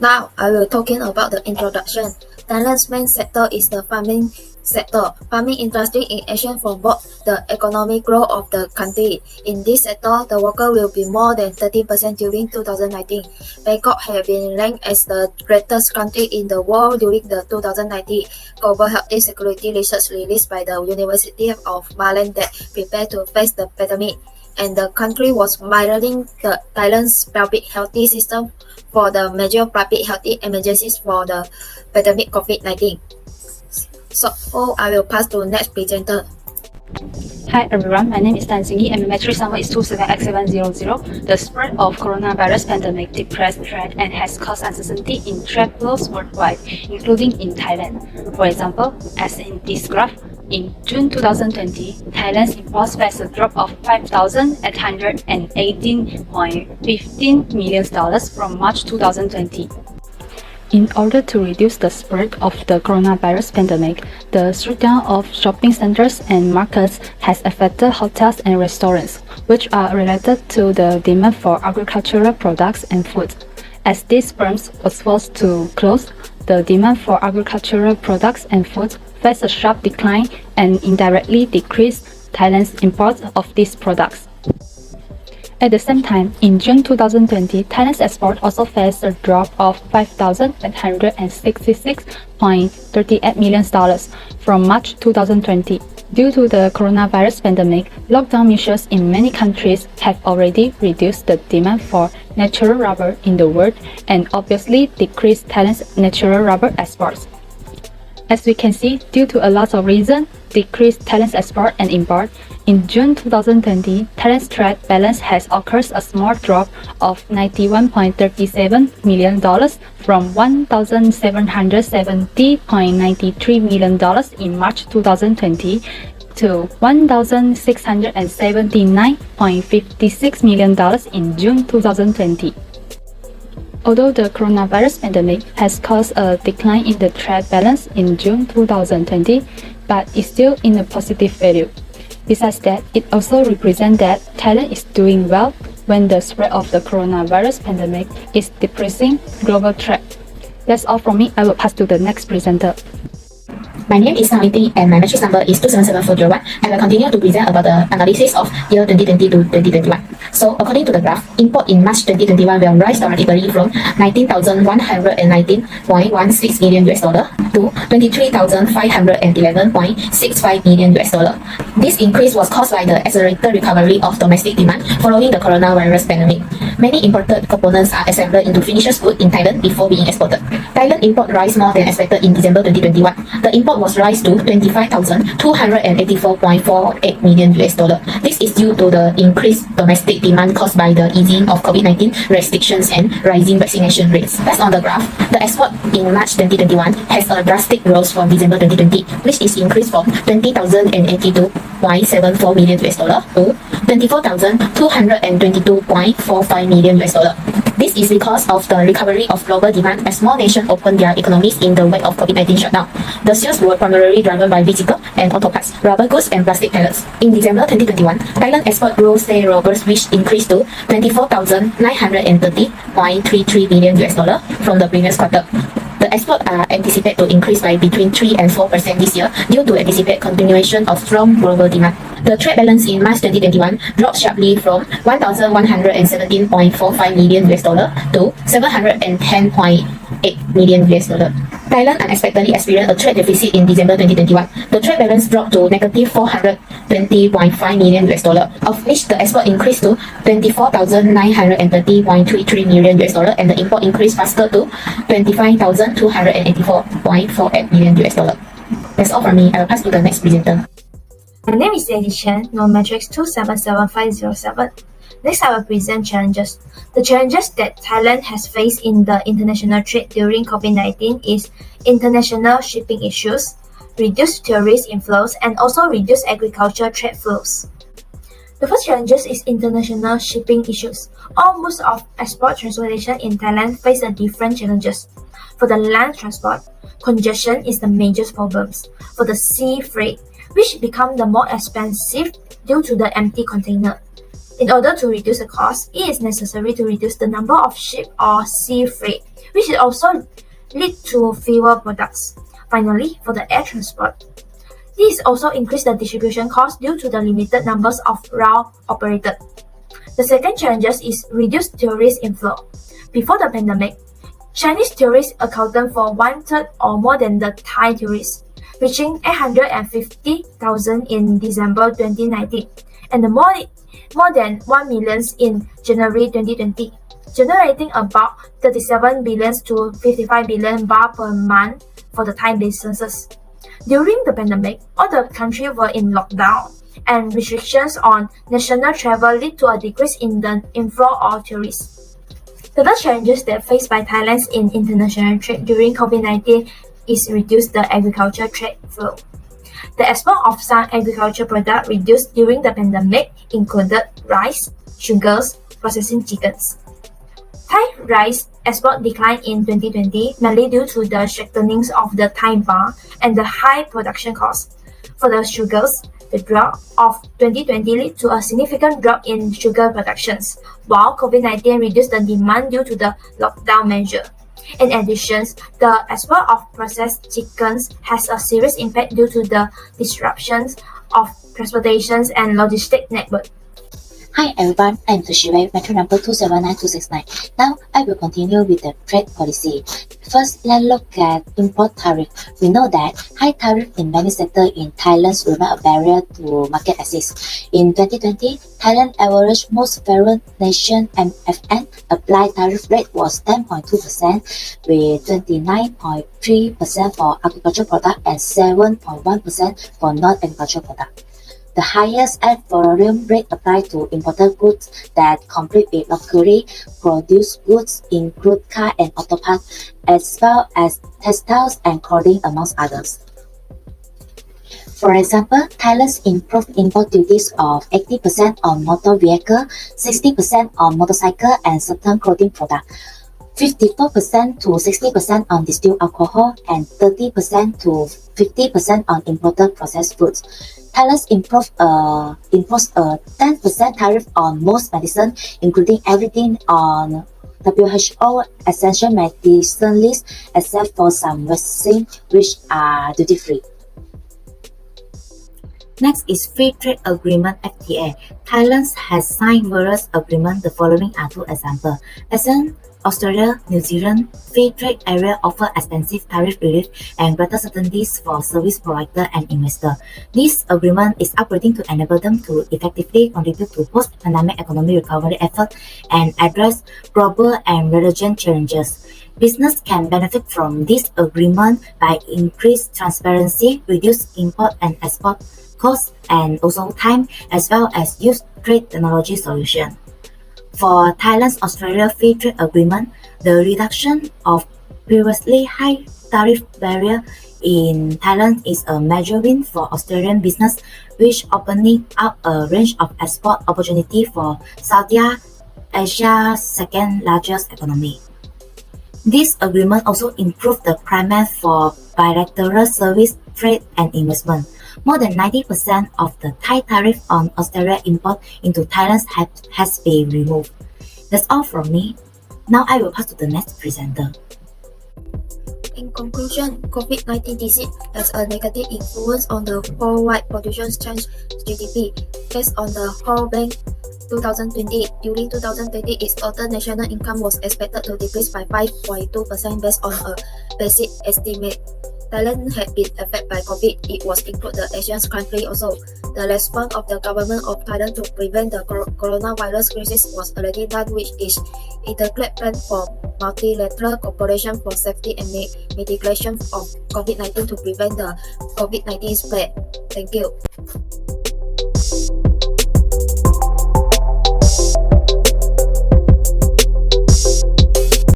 Now, I will talking about the introduction. Thailand's main sector is the farming sector. Farming industry is essential for both the economic growth of the country. In this sector, the worker will be more than 30% during 2019. Bangkok has been ranked as the greatest country in the world during the 2019 Global Health Security Research released by the University of Maryland that prepared to face the pandemic. And the country was mirroring the Thailand's public health system for the major public health emergencies for the pandemic COVID-19. So I will pass to next presenter. Hi everyone, my name is Tan Xingyi and my metric number is 27X700. The spread of coronavirus pandemic depressed trade and has caused uncertainty in trade flows worldwide, including in Thailand. For example, as in this graph, in June 2020, Thailand's imports faced a drop of $5,818.15 million from March 2020. In order to reduce the spread of the coronavirus pandemic, the shutdown of shopping centers and markets has affected hotels and restaurants, which are related to the demand for agricultural products and food. As these firms were forced to close, the demand for agricultural products and food faced a sharp decline and indirectly decreased Thailand's imports of these products. At the same time, in June 2020, Thailand's export also faced a drop of $5,866.38 million from March 2020. Due to the coronavirus pandemic, lockdown measures in many countries have already reduced the demand for natural rubber in the world and obviously decreased Thailand's natural rubber exports. As we can see, due to a lot of reasons, decreased Thailand's export and import, in June 2020, Thailand's trade balance has occurred a small drop of $91.37 million from $1,770.93 million in March 2020 to $1,679.56 million in June 2020. Although the coronavirus pandemic has caused a decline in the trade balance in June 2020, but is still in a positive value. Besides that, it also represents that Thailand is doing well when the spread of the coronavirus pandemic is depressing global trade. That's all from me. I will pass to the next presenter. My name is Samiti and my metric number is 277401. I will continue to present about the analysis of year 2020 to 2021. So according to the graph, import in March 2021 will rise dramatically from $19,119.16 million to $23,511.65 million. This increase was caused by the accelerated recovery of domestic demand following the coronavirus pandemic. Many imported components are assembled into finished goods in Thailand before being exported. Thailand import rise more than expected in December 2021. The import was rise to $25,284.48 million. This is due to the increased domestic demand caused by the easing of COVID-19 restrictions and rising vaccination rates. Based on the graph, the export in March 2021 has a drastic growth from December 2020, which is increased from $20,082.74 million to $24,222.45 million. This is because of the recovery of global demand as more nations opened their economies in the wake of COVID-19 shutdown. The sales were primarily driven by vehicle and auto parts, rubber goods and plastic pellets. In December 2021, Thailand export growth stayed robust, which increased to $24,930.33 million from the previous quarter. The exports are anticipated to increase by between 3 and 4% this year due to anticipated continuation of strong global demand. The trade balance in March 2021 dropped sharply from $1,117.45 million to $710.8 million. Thailand unexpectedly experienced a trade deficit in December 2021. The trade balance dropped to negative $420.5 million, of which the export increased to $24,930.33 million and the import increased faster to $25,284.48 million. That's all from me. I will pass to the next presenter. My name is Eddie Chen, Matrix 277507. Next, I will present challenges. The challenges that Thailand has faced in the international trade during COVID-19 is international shipping issues, reduced tourist inflows, and also reduced agriculture trade flows. The first challenge is international shipping issues. All modes of export transportation in Thailand face a different challenges. For the land transport, congestion is the major problem. For the sea freight, which become the more expensive due to the empty container. In order to reduce the cost, it is necessary to reduce the number of ship or sea freight, which also lead to fewer products. Finally, for the air transport, this also increased the distribution cost due to the limited numbers of routes operated. The second challenge is reduced tourist inflow. Before the pandemic, Chinese tourists accounted for one-third or more than the Thai tourists, reaching 850,000 in December 2019 and more than 1 million in January 2020, generating about 37 billion to 55 billion baht per month for the Thai businesses. During the pandemic, all the countries were in lockdown, and restrictions on national travel led to a decrease in the inflow of tourists. The other challenges that faced by Thailand in international trade during COVID-19 is reduced the agriculture trade flow. The export of some agriculture products reduced during the pandemic included rice, sugars, processing chickens. Thai rice export declined in 2020 mainly due to the strengthening of the Thai baht and the high production costs. For the sugars, the drought of 2020 led to a significant drop in sugar productions, while COVID-19 reduced the demand due to the lockdown measure. In addition, the export of processed chickens has a serious impact due to the disruptions of transportation and logistic network. Hi everyone, I'm Tushire, metro number 279269. Now I will continue with the trade policy. First, let's look at import tariff. We know that high tariff in many sectors in Thailand remain a barrier to market access. In 2020, Thailand average most favored nation MFN applied tariff rate was 10.2% with 29.3% for agricultural product and 7.1% for non-agricultural product. The highest ad valorem rate applied to imported goods that compete with locally produced goods include car and auto parts, as well as textiles and clothing, amongst others. For example, Thailand improved import duties of 80% on motor vehicle, 60% on motorcycle and certain clothing products, 54% to 60% on distilled alcohol, and 30% to 50% on imported processed foods. Thailand imposed a 10% tariff on most medicine, including everything on WHO essential medicine list, except for some vaccines which are duty-free. Next is Free Trade Agreement FTA. Thailand has signed various agreements. The following are two examples. ASEAN, Australia, New Zealand free trade area offer extensive tariff relief and greater certainties for service provider and investor. This agreement is operating to enable them to effectively contribute to post-pandemic economic recovery efforts and address global and regional challenges. Business can benefit from this agreement by increased transparency, reduced import and export costs, and also time, as well as use trade technology solution. For Thailand-Australia Free Trade Agreement, the reduction of previously high tariff barrier in Thailand is a major win for Australian business, which opening up a range of export opportunity for Southeast Asia's second largest economy. This agreement also improved the climate for bilateral service, trade, and investment. More than 90% of the Thai tariff on Australia import into Thailand has been removed. That's all from me. Now I will pass to the next presenter. In conclusion, COVID-19 disease has a negative influence on the worldwide production change GDP. Based on the World Bank 2020, during 2020, its total national income was expected to decrease by 5.2% based on a basic estimate. Thailand had been affected by COVID. It was include the Asian country also. The response of the government of Thailand to prevent the coronavirus crisis was already done, which is integrated plan for multilateral cooperation for safety and mitigation of COVID-19 to prevent the COVID-19 spread. Thank you.